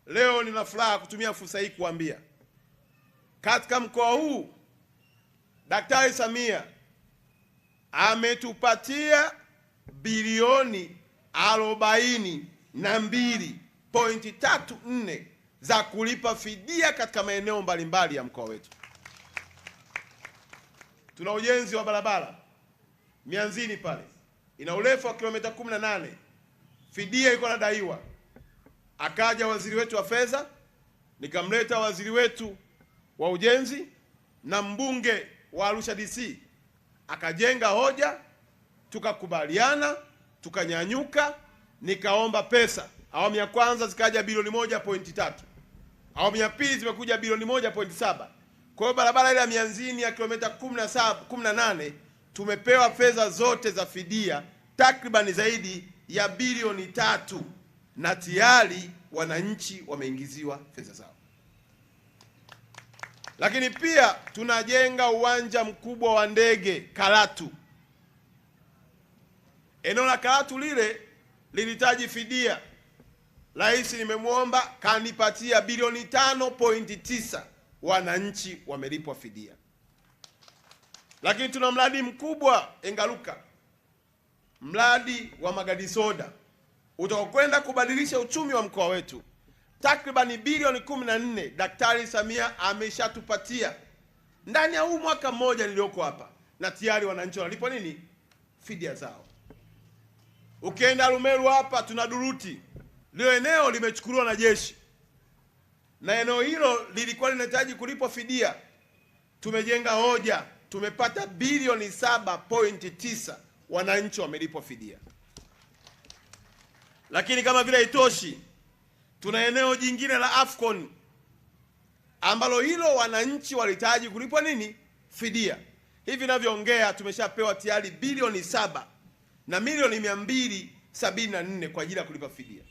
leo nina furaha kutumia fursa hii kuambia katika mkoa huu Daktari Samia ametupatia bilioni 42.34 za kulipa fidia katika maeneo mbalimbali ya mkoa wetu. Tuna ujenzi wa barabara Mianzini pale, ina urefu wa kilomita 18, fidia ilikuwa inadaiwa. Akaja waziri wetu wa fedha, nikamleta waziri wetu wa ujenzi na mbunge wa Arusha DC, akajenga hoja, tukakubaliana, tukanyanyuka, nikaomba pesa. Awamu ya kwanza zikaja bilioni 1.3, awamu ya pili zimekuja bilioni 1.7. Kwa hiyo barabara ile ya Mianzini ya kilomita 18 tumepewa fedha zote za fidia takriban zaidi ya bilioni 3, na tayari wananchi wameingiziwa fedha zao. Lakini pia tunajenga uwanja mkubwa wa ndege Karatu. Eneo la Karatu lile lilihitaji fidia. Rais nimemwomba, kanipatia bilioni 5.9, wananchi wamelipwa fidia. Lakini tuna mradi mkubwa Engaruka, mradi wa magadi soda utakwenda kubadilisha uchumi wa mkoa wetu. Takriban bilioni 14 Daktari Samia ameshatupatia ndani ya huu mwaka mmoja nilioko hapa, na tayari wananchi wanalipwa nini? Fidia zao. Ukienda Rumeru hapa tuna Duruti, lile eneo limechukuliwa na jeshi, na eneo hilo lilikuwa linahitaji kulipwa fidia. Tumejenga hoja, tumepata bilioni 7.9, wananchi wamelipwa fidia. Lakini kama vile haitoshi, tuna eneo jingine la Afcon ambalo hilo wananchi walihitaji kulipwa nini? Fidia. Hivi ninavyoongea tumeshapewa tayari bilioni 7 na milioni 274 kwa ajili ya kulipa fidia.